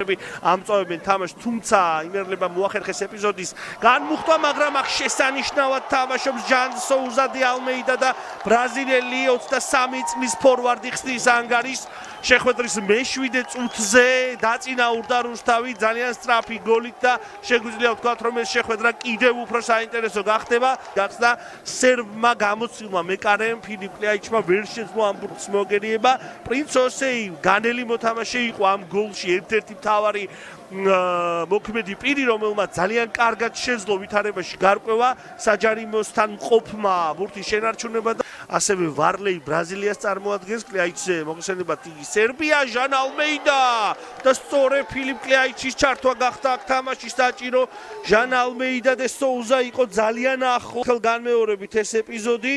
ფეხბურთელები ამწოვებენ თამაშს, თუმცა იმერლებმა მოახერხეს ეპიზოდის განმუხტვა, მაგრამ აქ შესანიშნავად თამაშობს ჯან სოუზა დე ალმეიდა და ბრაზილიელი 23 წლის ფორვარდი ხსნის ანგარის შეხვედრის მე-7 წუთზე დაწინაურდა რუსთავი ძალიან სწრაფი გოლით და შეგვიძლია ვთქვათ, რომ ეს შეხვედრა კიდევ უფრო საინტერესო გახდება. გახსნა სერბმა გამოცდილმა მეკარემ ფილიპ კლიაიჩმა ვერ შეძლო ამ ბურთს მოგერიება. პრინც ოსეი განელი მოთამაშე იყო ამ გოლში, ერთ-ერთი მთავარი მოქმედი პირი, რომელმაც ძალიან კარგად შეძლო ვითარებაში გარკვევა საჯარიმოსთან მყოფმა ბურთის შენარჩუნება და ასევე ვარლეი ბრაზილიას წარმოადგენს. კლიაიჩზე მოხსენებათ იგი სერბია, ჟან ალმეიდა და სწორედ ფილიპ კლიაიჩის ჩართვა გახდა აქ თამაშის საჭირო. ჟან ალმეიდა და სოუზა იყო ძალიან ახლო. განმეორებით ეს ეპიზოდი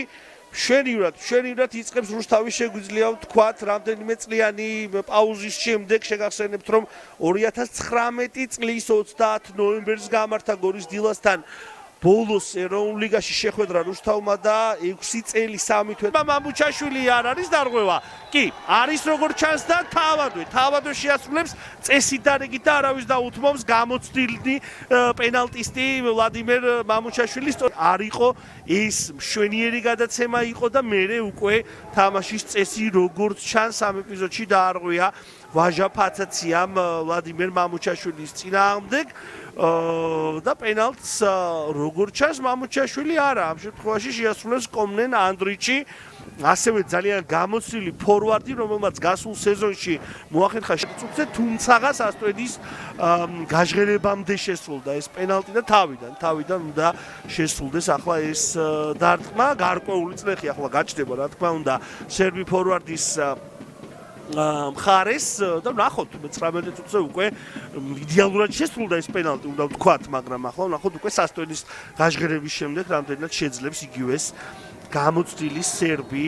შვენივრად იწყებს რუსთავი, შეგვიძლია ვთქვათ, რამდენიმე წლიანი პაუზის შემდეგ შეგახსენებთ, რომ 2019 წლის 30 ნოემბერს გამართა გორის დილასთან ბოლოს ეროვნულ ლიგაში შეხვედრა რუსთავმა და 6 წელი 3 თვე. მამუჩაშვილი არ არის დარღვევა. კი, არის როგორც ჩანს და თავადვე შეასრულებს წესით დარიგით და არავის დაუთმობს გამოცდილი პენალტისტი ვლადიმერ მამუჩაშვილი. არ იყო ის მშვენიერი გადაცემა იყო და მერე უკვე თამაშის წესი როგორც ჩანს ამ ეპიზოდში დაარღვია ვაჟა ფაცაციამ ვლადიმერ მამუჩაშვილის წინააღმდეგ და პენალტს როგორც ჩანს მამუჩაშვილი არა, ამ შემთხვევაში შეასრულებს კომნენ ანდრიჩი, ასევე ძალიან გამოცდილი ფორვარდი, რომელმაც გასულ სეზონში მოახერხა შეწუხზე, თუმცა სასტვედის გაჟღერებამდე შესრულდა ეს პენალტი და თავიდან უნდა შესრულდეს ახლა ეს დარტყმა. გარკვეული წლები ახლა გაჩნდება, რა თქმა უნდა, სერბი ფორვარდის მხარეს და ნახოთ 19 წუთზე უკვე იდეალურად შესრულდა ეს პენალტი, უნდა ვთქვათ, მაგრამ ახლა ნახოთ უკვე სასტვედის გაჟღერების შემდეგ რამდენად შეძლებს იგივეს გამოცდილი სერბი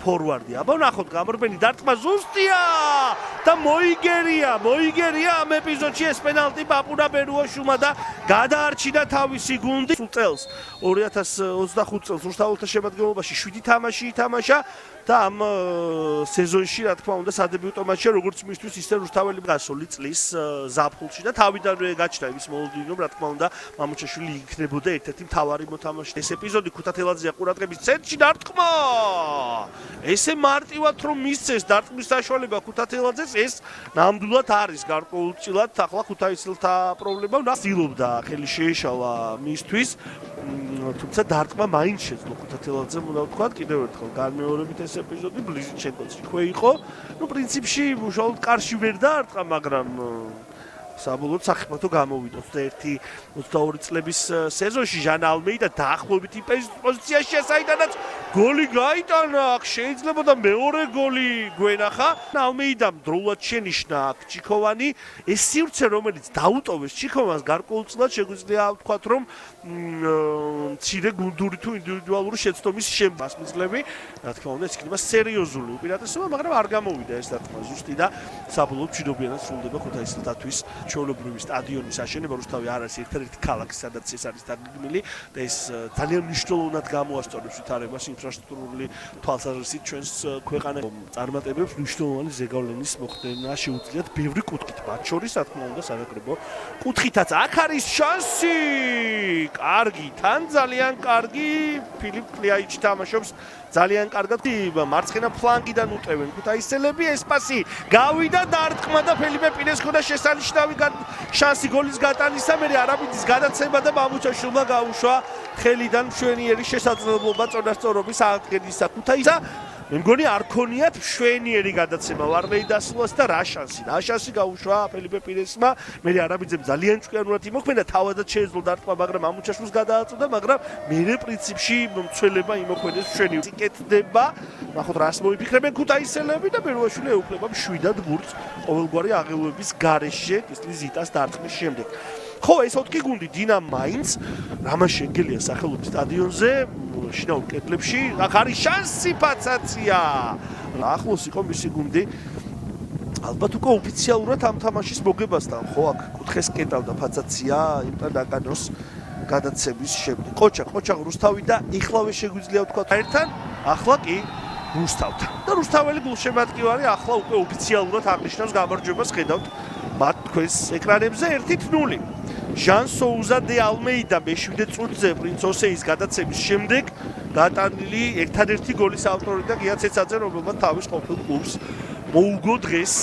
ფორვარდი. აბა ნახოთ, გამორბენი დარტყმა ზუსტია და მოიგერია ამ ეპიზოდში ეს პენალტი პაპუნა ბერუაშუმა და გადაარჩინა თავისი გუნდი. წელს 2025 წელს რუსთაველთა შემადგენლობაში 7 თამაში ითამაშა და ამ სეზონში, რა თქმა უნდა, სადებიუტო მატჩი როგორც მისთვის ისე რუსთაველი გასული წლის ზაფხულში და თავიდანვე გაჩნდა ის მოლოდინი, რომ რა თქმა უნდა, მამუჩაშვილი იქნებოდა ერთ-ერთი მთავარი მოთამაშე. ეს ეპიზოდი ქუთათელაძეა ყურადღების ცენტრში დარტყმა. ესე მარტივად რომ მისცეს დარტყმის საშუალება ქუთათელაძეს, ეს ნამდვილად არის გარკვეულწილად ახლა ქუთაისელთა პრობლემა. ნაცდილობდა ხელი შეეშალა მისთვის, თუმცა დარტყმა მაინც შეძლო ქუთათელაძემ, უნდა ვთქვათ, კიდევ ერთხელ განმეორებით ეს ეპიზოდი ბლიზჩენკოს იქვე იყო. პრინციპში უშუალოდ კარში ვერ დაარტყა, მაგრამ საბოლოოდ საფეხბურთო გამოვიდა 21-22 წლების სეზონში ჟან ალმეიდა დაახლოებით იმ პოზიციაშია, საიდანაც გოლი გაიტანა. აქ შეიძლება და მეორე გოლი გვენახა. ალმეიდამ დროულად შენიშნა აქ ჩიქოვანი. ეს სივრცე, რომელიც დაუტოვეს ჩიქოვანს, გარკვეულწილად შეგვიძლია ვთქვათ, რომ მცირე გუნდური თუ ინდივიდუალური შეცდომის შემასწავლებელი, რა თქმა უნდა, ეს იქნება სერიოზული უპირატესობა, მაგრამ არ გამოვიდა ეს დარტყმა ზუსტი და საბოლოოდ მშვიდობიანად სრულდება ქუთაისელთათვის ჩვეულებრივი სტადიონის აშენება. რუსთავი არ არის ერთ-ერთი ქალაქი, სადაც ეს არის დაგეგმილი და ეს ძალიან მნიშვნელოვნად გამოასწორებს ვითარებას ინფრასტრუქტურული თვალსაზრისით ჩვენს ქვეყანაში. წარმატებებს მნიშვნელოვანი ზეგავლენის მოხდენა შეუძლიათ ბევრი კუთხით, მათ შორის, რა თქმა უნდა, სანაკრებო კუთხითაც. აქ არის შანსი. კარგი, თან ძალიან კარგი ფილიპ კლიაიჩი თამაშობს. ძალიან კარგად მარცხენა ფლანგიდან უტევენ ქუთაისელები. ეს პასი გავიდა დარტყმა და ფელიპე პინეს ხოდა შესანიშნავი შანსი გოლის გატანისა. მერე არაბიძის გადაცემა და მამუჩაშვილმა გაუშვა ხელიდან მშვენიერი შესაძლებლობა წონასწორობის აღდგენისა. ქუთაისა მე მგონი არ ქონიათ მშვენიერი გადაცემა ვარლეი დასულას და რა შანსი გაუშვა ფელიპე პინესმა. მერე არაბიძემ ძალიან ჭკვიანურად იმოქმედა, თავადაც შეეძლო დარტყმა, მაგრამ მამუჩაშვილს გადააწოდა, მაგრამ მერე პრინციპში მცველება იმოქმედებს მშვენიერი. იკეთდება, ნახოთ რას მოიფიქრებენ ქუთაისელები და ბერუაშვილი ეუფლება 7-ად ბურთს ყოველგვარი აღელვების გარეშე კისტლის ზიტას დარტყმის შემდეგ. ხო, ეს 4 გუნდი დინამ მაინც რამან შენგელია სახელობის სტადიონზე შინაურ კედლებში. აქ არის შანსი ფაცაცია. ახლოს იყო მისი გუნდი ალბათ უკვე ოფიციალურად ამ თამაშის მოგებასთან, ხო, აქ კუთხეს კეტავდა ფაცაცია იმტან დაკანოს გადაცემის შემდეგ. ყოჩა რუსთავი და იხლავე შეგვიძლია ვთქვათ ერთთან, ახლა კი რუსთავთან. და რუსთაველი გულშემატკივარი ახლა უკვე ოფიციალურად აღნიშნავს გამარჯვებას, ხედავთ მათ თქვენს ეკრანებზე 1-0. ჟან სოუზა დე ალმეიდა მე-7 წუთზე პრინც ოსეის გადაცემის შემდეგ გატანილი ერთადერთი გოლის ავტორი და გია ცეცაძე, რომელმაც თავის ყოფილ კლუბს მოუგო დღეს